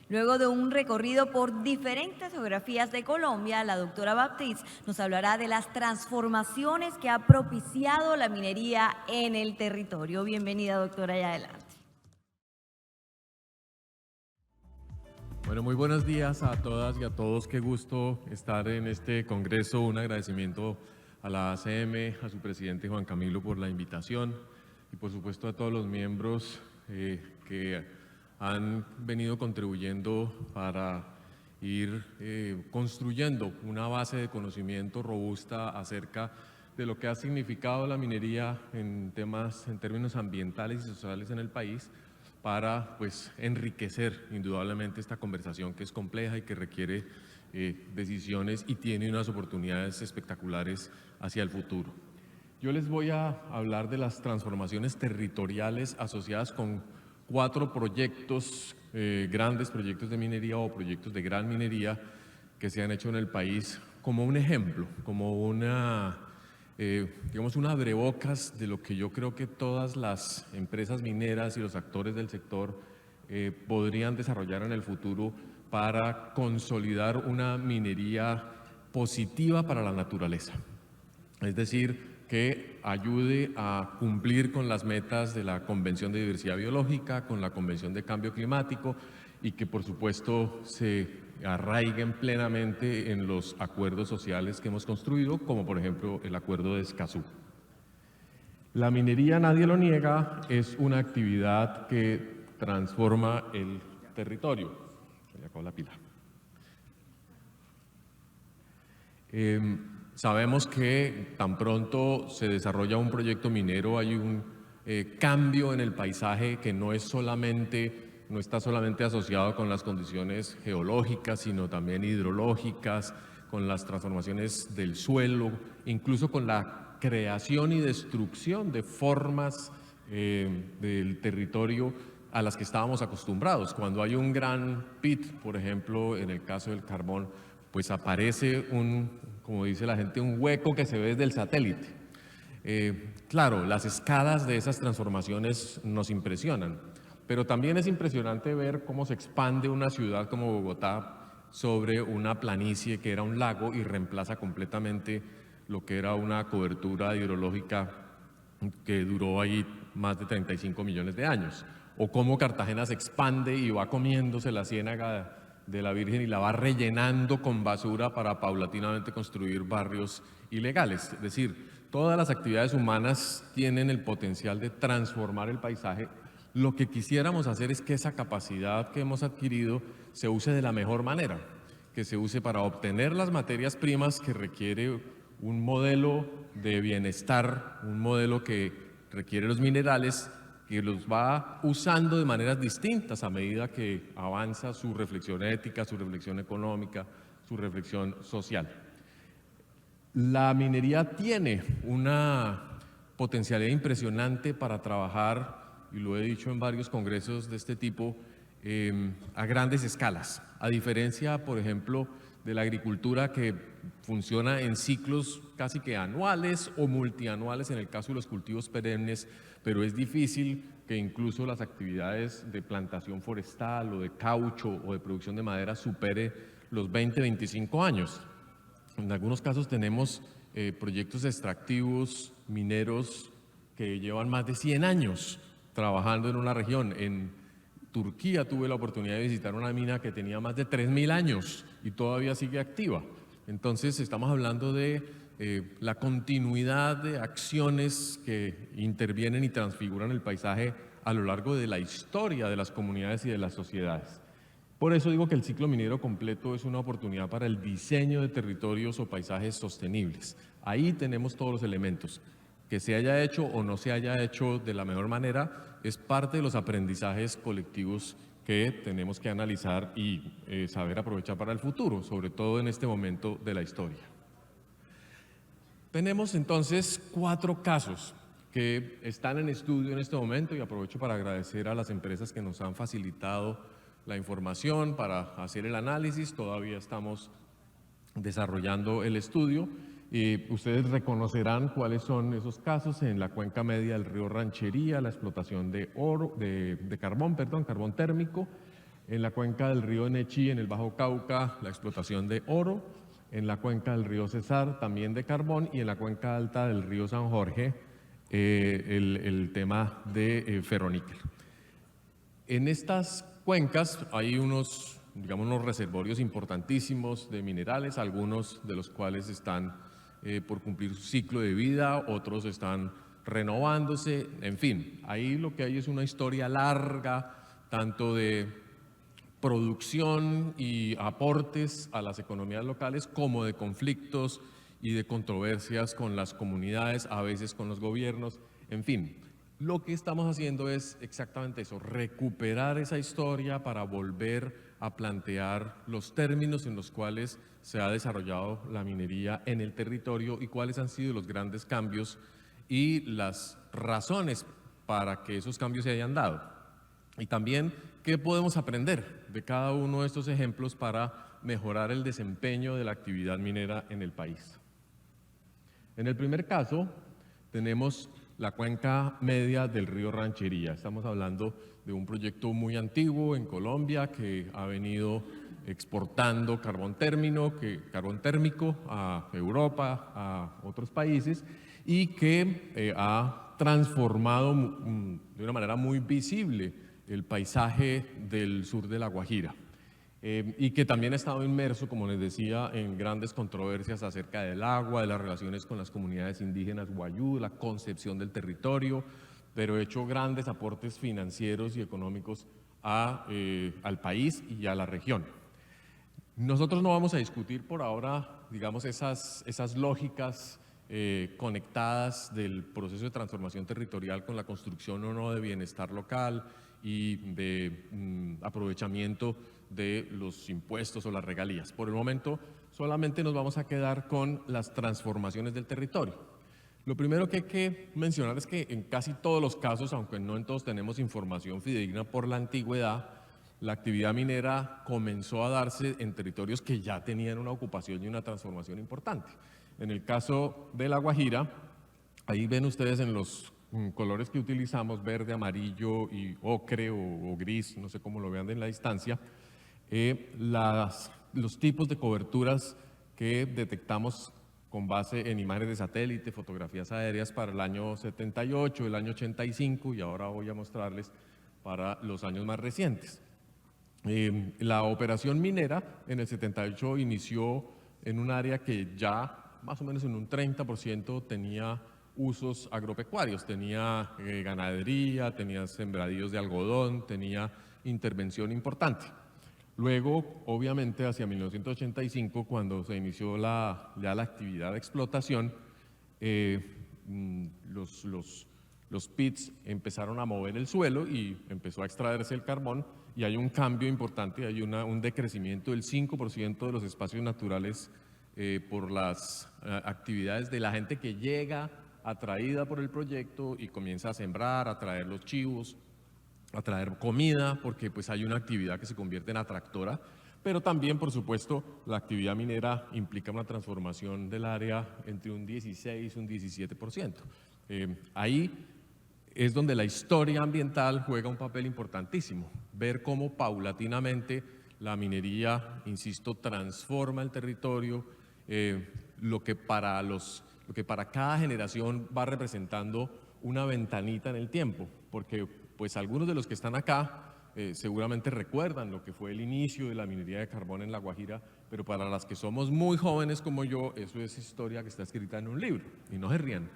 Luego de un recorrido por diferentes geografías de Colombia, la doctora Baptiste nos hablará de las transformaciones que ha propiciado la minería en el territorio. Bienvenida, doctora, y adelante. Bueno, muy buenos días a todas y a todos. Qué gusto estar en este congreso. Un agradecimiento a la ACM, a su presidente Juan Camilo por la invitación y por supuesto a todos los miembros que han venido contribuyendo para ir construyendo una base de conocimiento robusta acerca de lo que ha significado la minería en términos ambientales y sociales en el país, para enriquecer indudablemente esta conversación que es compleja y que requiere decisiones y tiene unas oportunidades espectaculares hacia el futuro. Yo les voy a hablar de las transformaciones territoriales asociadas con 4 proyectos, grandes proyectos de minería o proyectos de gran minería que se han hecho en el país como un ejemplo, como digamos, un abrebocas de lo que yo creo que todas las empresas mineras y los actores del sector podrían desarrollar en el futuro para consolidar una minería positiva para la naturaleza. Es decir, que ayude a cumplir con las metas de la Convención de Diversidad Biológica, con la Convención de Cambio Climático y que por supuesto se arraiguen plenamente en los acuerdos sociales que hemos construido, como por ejemplo el Acuerdo de Escazú. La minería, nadie lo niega, es una actividad que transforma el territorio. Se le acabó la pila. Sabemos que tan pronto se desarrolla un proyecto minero hay un cambio en el paisaje que no está solamente asociado con las condiciones geológicas, sino también hidrológicas, con las transformaciones del suelo, incluso con la creación y destrucción de formas del territorio a las que estábamos acostumbrados. Cuando hay un gran pit, por ejemplo, en el caso del carbón, pues aparece como dice la gente, un hueco que se ve desde el satélite. Claro, las escalas de esas transformaciones nos impresionan, pero también es impresionante ver cómo se expande una ciudad como Bogotá sobre una planicie que era un lago y reemplaza completamente lo que era una cobertura hidrológica que duró ahí más de 35 millones de años. O cómo Cartagena se expande y va comiéndose la ciénaga de la Virgen y la va rellenando con basura para paulatinamente construir barrios ilegales. Es decir, todas las actividades humanas tienen el potencial de transformar el paisaje. Lo que quisiéramos hacer es que esa capacidad que hemos adquirido se use de la mejor manera, que se use para obtener las materias primas que requiere un modelo de bienestar, un modelo que requiere los minerales, que los va usando de maneras distintas a medida que avanza su reflexión ética, su reflexión económica, su reflexión social. La minería tiene una potencialidad impresionante para trabajar, y lo he dicho en varios congresos de este tipo, a grandes escalas, a diferencia, por ejemplo, de la agricultura que funciona en ciclos casi que anuales o multianuales en el caso de los cultivos perennes, pero es difícil que incluso las actividades de plantación forestal o de caucho o de producción de madera supere los 20-25 años. En algunos casos tenemos proyectos extractivos mineros que llevan más de 100 años trabajando en una región. En Turquía tuve la oportunidad de visitar una mina que tenía más de 3.000 años y todavía sigue activa. Entonces estamos hablando de la continuidad de acciones que intervienen y transfiguran el paisaje a lo largo de la historia de las comunidades y de las sociedades. Por eso digo que el ciclo minero completo es una oportunidad para el diseño de territorios o paisajes sostenibles. Ahí tenemos todos los elementos. Que se haya hecho o no se haya hecho de la mejor manera es parte de los aprendizajes colectivos que tenemos que analizar y saber aprovechar para el futuro, sobre todo en este momento de la historia. Tenemos entonces 4 casos que están en estudio en este momento y aprovecho para agradecer a las empresas que nos han facilitado la información para hacer el análisis. Todavía estamos desarrollando el estudio y ustedes reconocerán cuáles son esos casos. En la cuenca media del río Ranchería, la explotación de carbón térmico, En la cuenca del río Nechí, en el Bajo Cauca, la explotación de oro. En la cuenca del río Cesar, también de carbón. Y en la cuenca alta del río San Jorge, el tema de ferroníquel. En estas cuencas hay unos, digamos, unos reservorios importantísimos de minerales, algunos de los cuales están por cumplir su ciclo de vida, otros están renovándose, en fin, ahí lo que hay es una historia larga, tanto de producción y aportes a las economías locales, como de conflictos y de controversias con las comunidades, a veces con los gobiernos, en fin. Lo que estamos haciendo es exactamente eso, recuperar esa historia para volver a plantear los términos en los cuales se ha desarrollado la minería en el territorio y cuáles han sido los grandes cambios y las razones para que esos cambios se hayan dado. Y también qué podemos aprender de cada uno de estos ejemplos para mejorar el desempeño de la actividad minera en el país. En el primer caso, tenemos la cuenca media del río Ranchería. Estamos hablando de un proyecto muy antiguo en Colombia que ha venido exportando carbón térmico a Europa, a otros países, y que ha transformado de una manera muy visible el paisaje del sur de La Guajira. Y que también ha estado inmerso, como les decía, en grandes controversias acerca del agua, de las relaciones con las comunidades indígenas guayú, la concepción del territorio, pero ha hecho grandes aportes financieros y económicos al país y a la región. Nosotros no vamos a discutir por ahora, digamos, esas lógicas conectadas del proceso de transformación territorial con la construcción o no de bienestar local y de aprovechamiento de los impuestos o las regalías. Por el momento solamente nos vamos a quedar con las transformaciones del territorio. Lo primero que hay que mencionar es que en casi todos los casos, aunque no en todos tenemos información fidedigna por la antigüedad, la actividad minera comenzó a darse en territorios que ya tenían una ocupación y una transformación importante. En el caso de La Guajira, ahí ven ustedes en los colores que utilizamos, verde, amarillo y ocre o gris, no sé cómo lo vean en la distancia, los tipos de coberturas que detectamos con base en imágenes de satélite, fotografías aéreas para el año 78, el año 85 y ahora voy a mostrarles para los años más recientes. La operación minera en el 78 inició en un área que ya más o menos en un 30% tenía usos agropecuarios, tenía ganadería, tenía sembradíos de algodón, tenía intervención importante. Luego, obviamente, hacia 1985, cuando se inició ya la actividad de explotación, los pits empezaron a mover el suelo y empezó a extraerse el carbón y hay un cambio importante, hay un decrecimiento del 5% de los espacios naturales por las actividades de la gente que llega atraída por el proyecto y comienza a sembrar, a traer los chivos, a traer comida, porque pues hay una actividad que se convierte en atractora, pero también, por supuesto, la actividad minera implica una transformación del área entre un 16 y un 17%. Ahí es donde la historia ambiental juega un papel importantísimo, ver cómo paulatinamente la minería, insisto, transforma el territorio, lo que para cada generación va representando una ventanita en el tiempo, porque pues algunos de los que están acá seguramente recuerdan lo que fue el inicio de la minería de carbón en La Guajira, pero para las que somos muy jóvenes como yo, eso es historia que está escrita en un libro, y no se rían.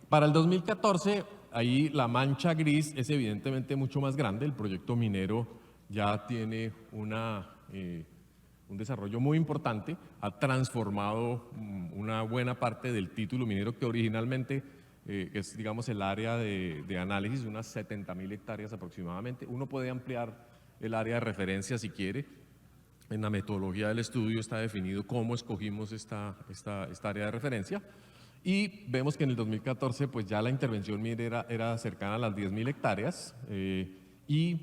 Para el 2014, ahí la mancha gris es evidentemente mucho más grande, el proyecto minero ya tiene un desarrollo muy importante, ha transformado una buena parte del título minero que originalmente es, digamos, el área de análisis, unas 70.000 hectáreas aproximadamente. Uno puede ampliar el área de referencia si quiere. En la metodología del estudio está definido cómo escogimos esta área de referencia. Y vemos que en el 2014 pues ya la intervención minera era cercana a las 10.000 hectáreas y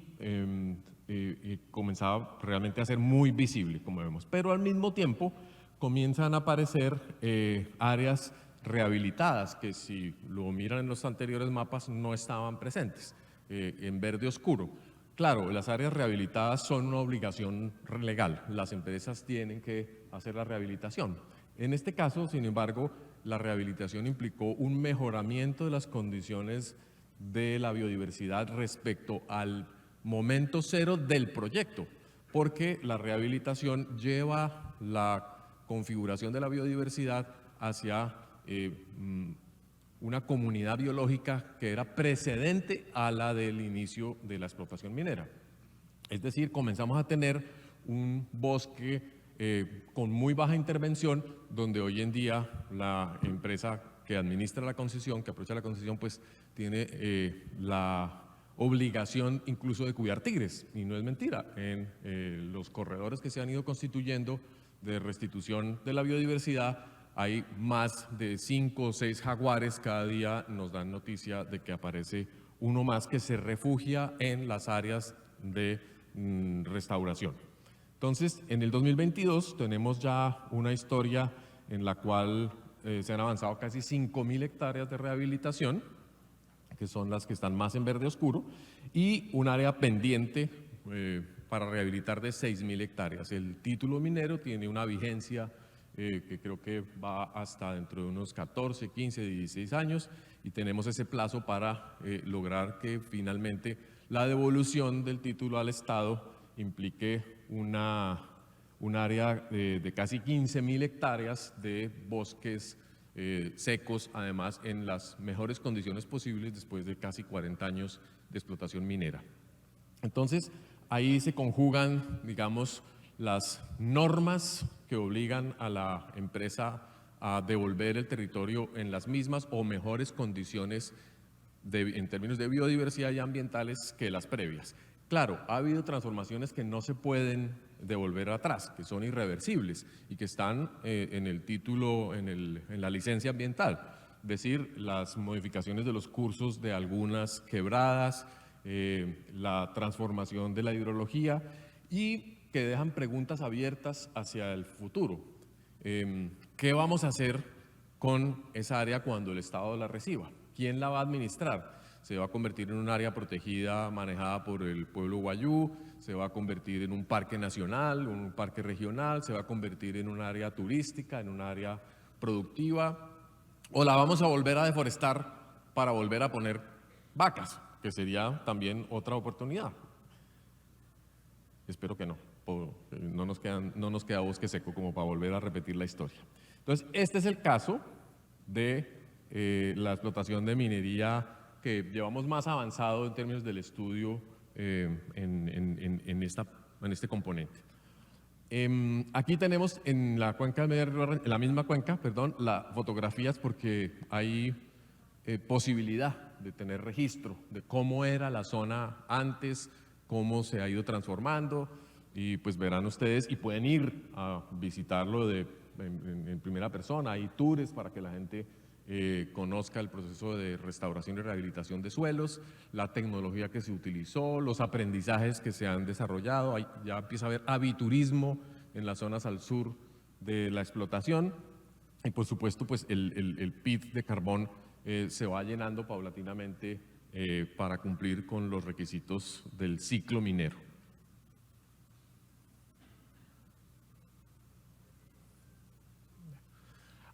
comenzaba realmente a ser muy visible, como vemos. Pero al mismo tiempo comienzan a aparecer áreas rehabilitadas que si lo miran en los anteriores mapas no estaban presentes, en verde oscuro. Claro, las áreas rehabilitadas son una obligación legal. Las empresas tienen que hacer la rehabilitación. En este caso, sin embargo, la rehabilitación implicó un mejoramiento de las condiciones de la biodiversidad respecto al momento cero del proyecto, porque la rehabilitación lleva la configuración de la biodiversidad hacia una comunidad biológica que era precedente a la del inicio de la explotación minera. Es decir, comenzamos a tener un bosque con muy baja intervención, donde hoy en día la empresa que administra la concesión, que aprovecha la concesión, pues tiene la obligación incluso de cuidar tigres. Y no es mentira, en los corredores que se han ido constituyendo de restitución de la biodiversidad, hay más de 5 o 6 jaguares. Cada día nos dan noticia de que aparece uno más que se refugia en las áreas de restauración. Entonces, en el 2022 tenemos ya una historia en la cual se han avanzado casi 5.000 hectáreas de rehabilitación, que son las que están más en verde oscuro, y un área pendiente para rehabilitar de 6.000 hectáreas. El título minero tiene una vigencia que creo que va hasta dentro de unos 14, 15, 16 años, y tenemos ese plazo para lograr que finalmente la devolución del título al Estado implique un área de casi 15.000 hectáreas de bosques secos, además en las mejores condiciones posibles después de casi 40 años de explotación minera. Entonces, ahí se conjugan, digamos, las normas que obligan a la empresa a devolver el territorio en las mismas o mejores condiciones en términos de biodiversidad y ambientales que las previas. Claro, ha habido transformaciones que no se pueden devolver atrás, que son irreversibles y que están en el título, en la licencia ambiental. Es decir, las modificaciones de los cursos de algunas quebradas, la transformación de la hidrología, y que dejan preguntas abiertas hacia el futuro. ¿Qué vamos a hacer con esa área cuando el Estado la reciba? ¿Quién la va a administrar? ¿Se va a convertir en un área protegida manejada por el pueblo wayú? ¿Se va a convertir en un parque nacional, un parque regional? ¿Se va a convertir en un área turística, en un área productiva? ¿O la vamos a volver a deforestar para volver a poner vacas, que sería también otra oportunidad? Espero que no. No nos queda bosque seco como para volver a repetir la historia. Entonces, este es el caso de la explotación de minería que llevamos más avanzado en términos del estudio en este componente. Aquí tenemos en la cuenca en la misma cuenca, perdón, las fotografías, porque hay posibilidad de tener registro de cómo era la zona antes, cómo se ha ido transformando, y pues verán ustedes y pueden ir a visitarlo en primera persona. Hay tours para que la gente conozca el proceso de restauración y rehabilitación de suelos, la tecnología que se utilizó, los aprendizajes que se han desarrollado. Ya empieza a haber aviturismo en las zonas al sur de la explotación, y por supuesto pues el pit de carbón se va llenando paulatinamente para cumplir con los requisitos del ciclo minero.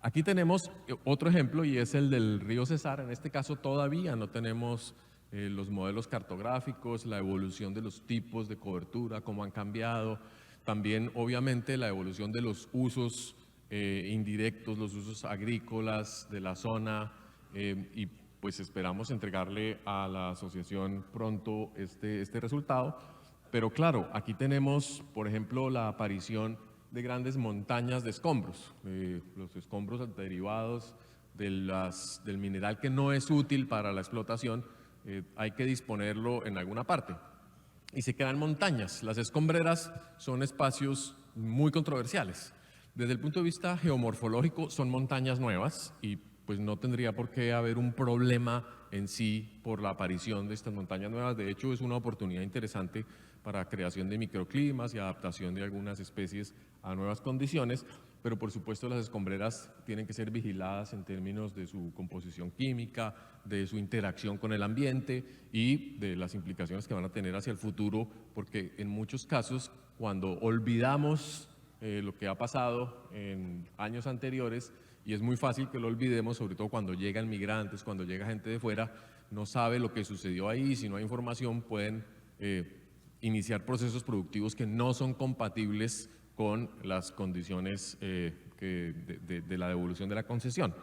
Aquí tenemos otro ejemplo, y es el del río Cesar. En este caso todavía no tenemos los modelos cartográficos, la evolución de los tipos de cobertura, cómo han cambiado. También, obviamente, la evolución de los usos indirectos, los usos agrícolas de la zona, y pues esperamos entregarle a la asociación pronto este resultado. Pero claro, aquí tenemos, por ejemplo, la aparición de grandes montañas de escombros, los escombros derivados del mineral que no es útil para la explotación. Hay que disponerlo en alguna parte y se quedan montañas. Las escombreras son espacios muy controversiales. Desde el punto de vista geomorfológico son montañas nuevas, y pues no tendría por qué haber un problema en sí por la aparición de estas montañas nuevas. De hecho, es una oportunidad interesante para creación de microclimas y adaptación de algunas especies a nuevas condiciones, pero por supuesto las escombreras tienen que ser vigiladas en términos de su composición química, de su interacción con el ambiente y de las implicaciones que van a tener hacia el futuro, porque en muchos casos, cuando olvidamos lo que ha pasado en años anteriores, y es muy fácil que lo olvidemos, sobre todo cuando llegan migrantes, cuando llega gente de fuera, no sabe lo que sucedió ahí, si no hay información pueden iniciar procesos productivos que no son compatibles con las condiciones de la devolución de la concesión.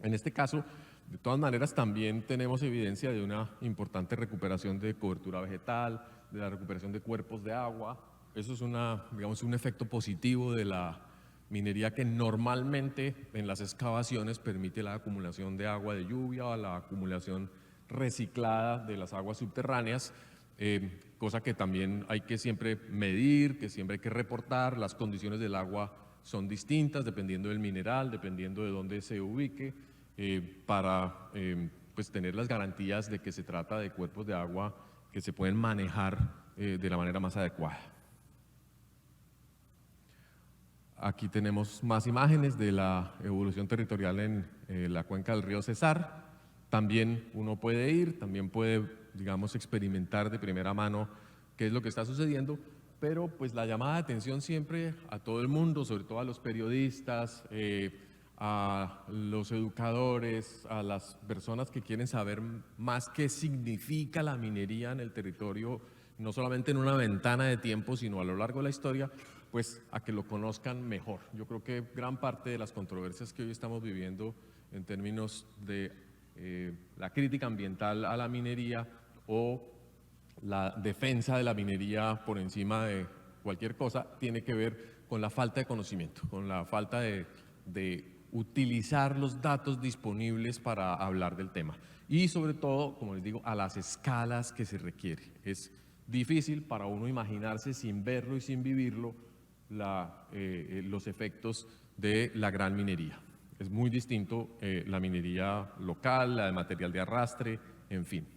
En este caso, de todas maneras, también tenemos evidencia de una importante recuperación de cobertura vegetal, de la recuperación de cuerpos de agua. Eso es digamos, un efecto positivo de la minería que normalmente en las excavaciones permite la acumulación de agua de lluvia o la acumulación reciclada de las aguas subterráneas, cosa que también hay que siempre medir, que siempre hay que reportar. Las condiciones del agua son distintas dependiendo del mineral, dependiendo de dónde se ubique, para pues tener las garantías de que se trata de cuerpos de agua que se pueden manejar de la manera más adecuada. Aquí tenemos más imágenes de la evolución territorial en la cuenca del río Cesar. También uno puede ir, también puede, digamos, experimentar de primera mano qué es lo que está sucediendo, pero pues la llamada de atención siempre a todo el mundo, sobre todo a los periodistas, a los educadores, a las personas que quieren saber más qué significa la minería en el territorio, no solamente en una ventana de tiempo, sino a lo largo de la historia, pues a que lo conozcan mejor. Yo creo que gran parte de las controversias que hoy estamos viviendo en términos de la crítica ambiental a la minería o la defensa de la minería por encima de cualquier cosa tiene que ver con la falta de conocimiento, con la falta de utilizar los datos disponibles para hablar del tema. Y sobre todo, como les digo, a las escalas que se requiere. Es difícil para uno imaginarse sin verlo y sin vivirlo los efectos de la gran minería. Es muy distinto la minería local, la de material de arrastre, en fin.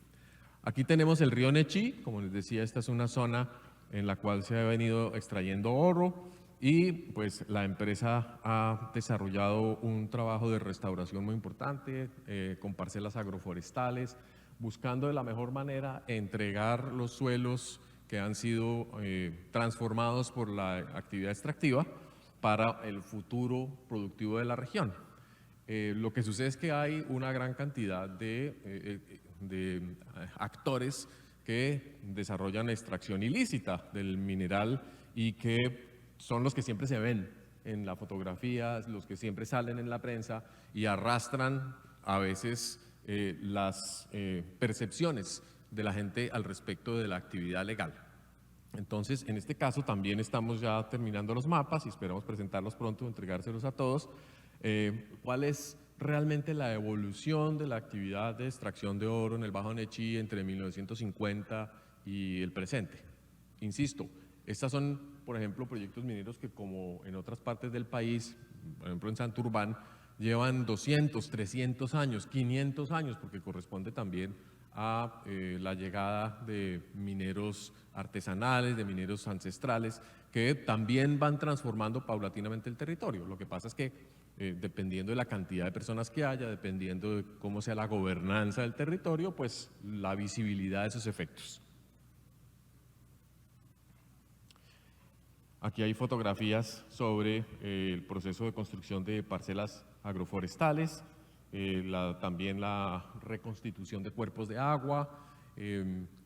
Aquí tenemos el río Nechí, como les decía, esta es una zona en la cual se ha venido extrayendo oro y pues la empresa ha desarrollado un trabajo de restauración muy importante con parcelas agroforestales, buscando de la mejor manera entregar los suelos que han sido transformados por la actividad extractiva para el futuro productivo de la región. Lo que sucede es que hay una gran cantidad de actores que desarrollan extracción ilícita del mineral y que son los que siempre se ven en la fotografía, los que siempre salen en la prensa y arrastran a veces las percepciones de la gente al respecto de la actividad legal. Entonces, en este caso también estamos ya terminando los mapas y esperamos presentarlos pronto, entregárselos a todos. ¿Cuál es realmente la evolución de la actividad de extracción de oro en el Bajo Nechí entre 1950 y el presente? Insisto, estas son, por ejemplo, proyectos mineros que, como en otras partes del país, por ejemplo en Santurbán, llevan 200, 300 años, 500 años, porque corresponde también a la llegada de mineros artesanales, de mineros ancestrales, que también van transformando paulatinamente el territorio. Lo que pasa es que dependiendo de la cantidad de personas que haya, dependiendo de cómo sea la gobernanza del territorio, pues la visibilidad de esos efectos. Aquí hay fotografías sobre el proceso de construcción de parcelas agroforestales, también la reconstitución de cuerpos de agua.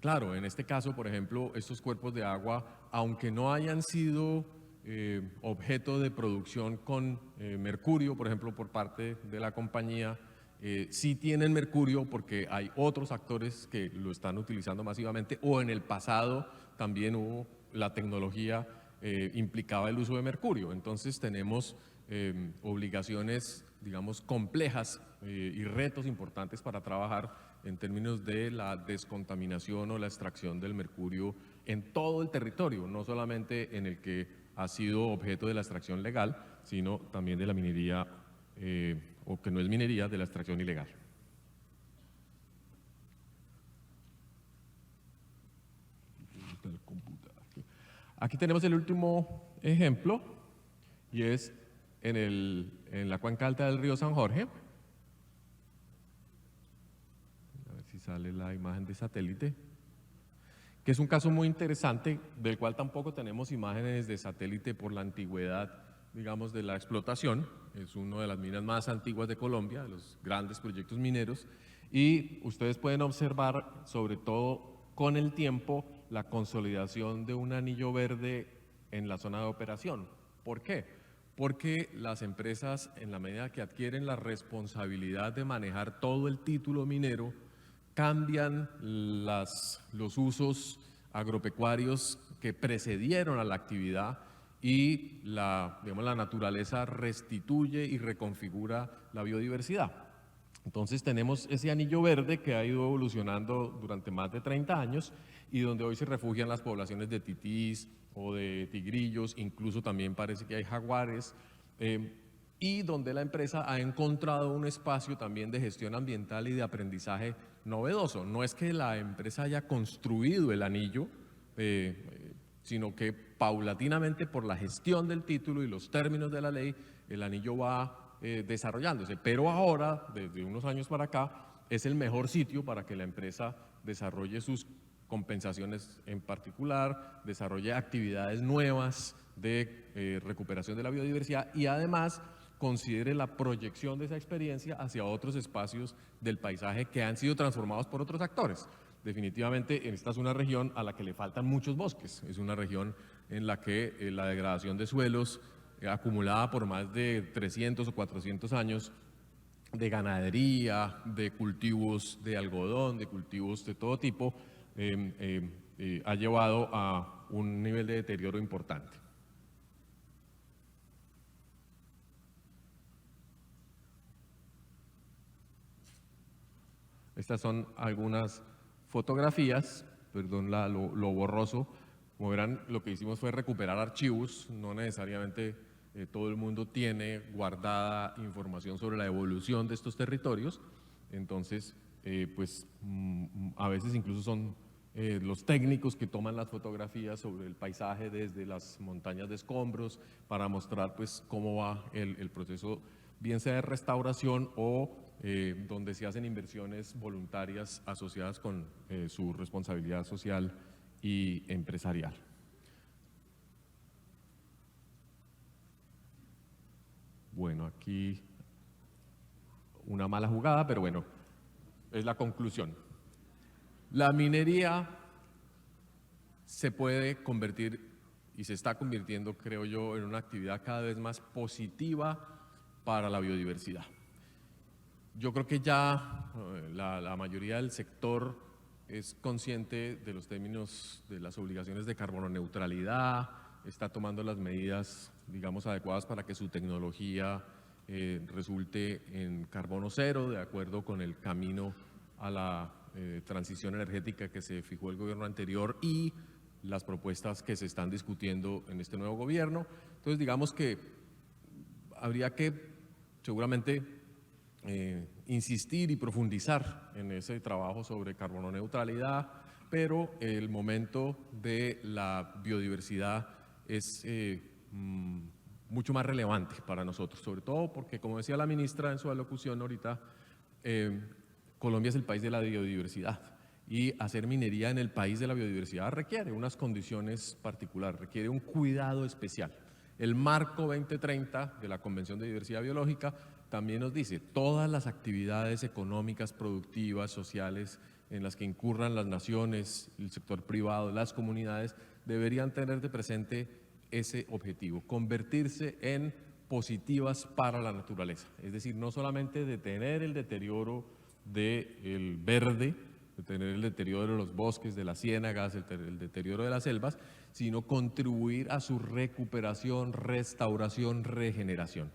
Claro, en este caso, por ejemplo, estos cuerpos de agua, aunque no hayan sido objeto de producción con mercurio, por ejemplo, por parte de la compañía, sí tienen mercurio porque hay otros actores que lo están utilizando masivamente, o en el pasado también hubo la tecnología implicaba el uso de mercurio. Entonces tenemos obligaciones, digamos, complejas y retos importantes para trabajar en términos de la descontaminación o la extracción del mercurio en todo el territorio, no solamente en el que ha sido objeto de la extracción legal, sino también de la minería, o que no es minería, de la extracción ilegal. Aquí tenemos el último ejemplo y es en la cuenca alta del río San Jorge. A ver si sale la imagen de satélite, que es un caso muy interesante, del cual tampoco tenemos imágenes de satélite por la antigüedad, digamos, de la explotación. Es una de las minas más antiguas de Colombia, de los grandes proyectos mineros, y ustedes pueden observar, sobre todo con el tiempo, la consolidación de un anillo verde en la zona de operación. ¿Por qué? Porque las empresas, en la medida que adquieren la responsabilidad de manejar todo el título minero, cambian los usos agropecuarios que precedieron a la actividad y digamos, la naturaleza restituye y reconfigura la biodiversidad. Entonces tenemos ese anillo verde que ha ido evolucionando durante más de 30 años y donde hoy se refugian las poblaciones de titís o de tigrillos, incluso también parece que hay jaguares, y donde la empresa ha encontrado un espacio también de gestión ambiental y de aprendizaje novedoso. No es que la empresa haya construido el anillo, sino que paulatinamente por la gestión del título y los términos de la ley, el anillo va desarrollándose. Pero ahora, desde unos años para acá, es el mejor sitio para que la empresa desarrolle sus compensaciones en particular, desarrolle actividades nuevas de recuperación de la biodiversidad y además considere la proyección de esa experiencia hacia otros espacios del paisaje que han sido transformados por otros actores. Definitivamente esta es una región a la que le faltan muchos bosques, es una región en la que la degradación de suelos acumulada por más de 300 o 400 años de ganadería, de cultivos de algodón, de cultivos de todo tipo, ha llevado a un nivel de deterioro importante. Estas son algunas fotografías, perdón lo borroso. Como verán, lo que hicimos fue recuperar archivos, no necesariamente todo el mundo tiene guardada información sobre la evolución de estos territorios, entonces pues a veces incluso son los técnicos que toman las fotografías sobre el paisaje desde las montañas de escombros para mostrar pues cómo va el proceso, bien sea de restauración o donde se hacen inversiones voluntarias asociadas con su responsabilidad social y empresarial. Bueno, aquí una mala jugada, pero bueno, es la conclusión. La minería se puede convertir y se está convirtiendo, creo yo, en una actividad cada vez más positiva para la biodiversidad. Yo creo que ya la mayoría del sector es consciente de los términos de las obligaciones de carbono neutralidad, está tomando las medidas, digamos, adecuadas para que su tecnología resulte en carbono cero, de acuerdo con el camino a la transición energética que se fijó el gobierno anterior y las propuestas que se están discutiendo en este nuevo gobierno. Entonces, digamos que habría que seguramente insistir y profundizar en ese trabajo sobre carbono neutralidad, pero el momento de la biodiversidad es mucho más relevante para nosotros, sobre todo porque, como decía la ministra en su alocución ahorita, Colombia es el país de la biodiversidad y hacer minería en el país de la biodiversidad requiere unas condiciones particulares, requiere un cuidado especial. El marco 2030 de la Convención de Diversidad Biológica también nos dice todas las actividades económicas, productivas, sociales en las que incurran las naciones, el sector privado, las comunidades, deberían tener de presente ese objetivo, convertirse en positivas para la naturaleza. Es decir, no solamente detener el deterioro del verde, detener el deterioro de los bosques, de las ciénagas, el deterioro de las selvas, sino contribuir a su recuperación, restauración, regeneración.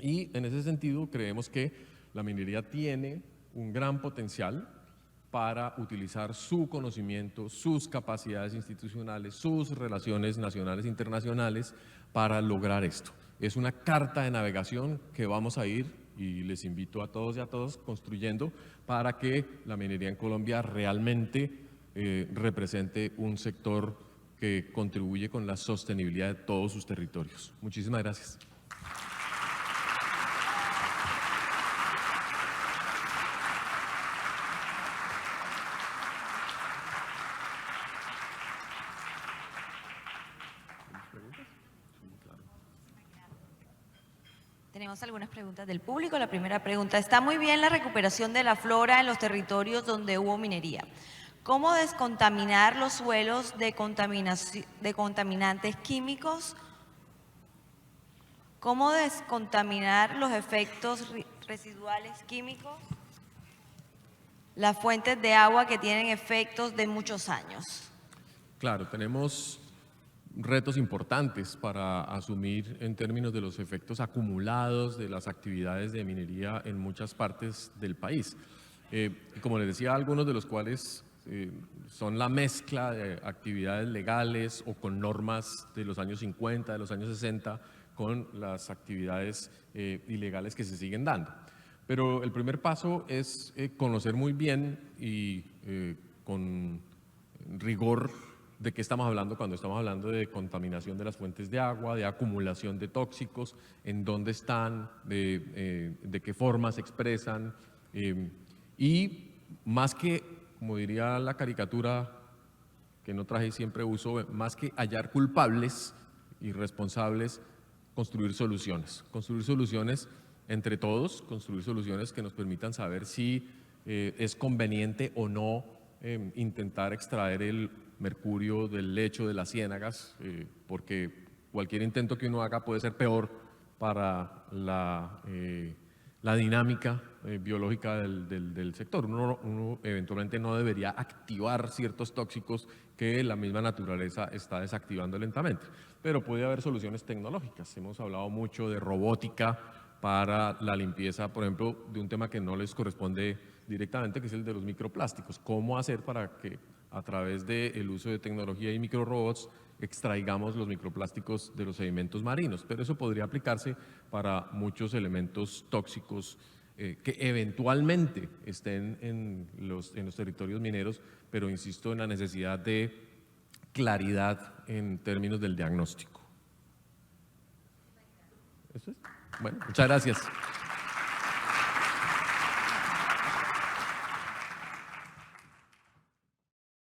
Y en ese sentido creemos que la minería tiene un gran potencial para utilizar su conocimiento, sus capacidades institucionales, sus relaciones nacionales e internacionales para lograr esto. Es una carta de navegación que vamos a ir, y les invito a todos y a todas, construyendo para que la minería en Colombia realmente represente un sector que contribuye con la sostenibilidad de todos sus territorios. Muchísimas gracias. Tenemos algunas preguntas del público. La primera pregunta: está muy bien la recuperación de la flora en los territorios donde hubo minería. ¿Cómo descontaminar los suelos de contaminantes químicos? ¿Cómo descontaminar los efectos residuales químicos? Las fuentes de agua que tienen efectos de muchos años. Claro, tenemos retos importantes para asumir en términos de los efectos acumulados de las actividades de minería en muchas partes del país. Como les decía, algunos de los cuales son la mezcla de actividades legales o con normas de los años 50, de los años 60, con las actividades ilegales que se siguen dando. Pero el primer paso es conocer muy bien y con rigor de qué estamos hablando cuando estamos hablando de contaminación de las fuentes de agua, de acumulación de tóxicos, en dónde están, de qué forma se expresan, y más que, como diría la caricatura que no traje y siempre uso, más que hallar culpables y responsables, construir soluciones entre todos, construir soluciones que nos permitan saber si es conveniente o no intentar extraer el mercurio del lecho de las ciénagas, porque cualquier intento que uno haga puede ser peor para la dinámica biológica del sector. Uno eventualmente no debería activar ciertos tóxicos que la misma naturaleza está desactivando lentamente, pero puede haber soluciones tecnológicas. Hemos hablado mucho de robótica para la limpieza, por ejemplo, de un tema que no les corresponde directamente, que es el de los microplásticos. ¿Cómo hacer para que a través del uso de tecnología y microrobots extraigamos los microplásticos de los sedimentos marinos? Pero eso podría aplicarse para muchos elementos tóxicos que eventualmente estén en los territorios mineros, pero insisto en la necesidad de claridad en términos del diagnóstico. ¿Eso es? Bueno, muchas gracias.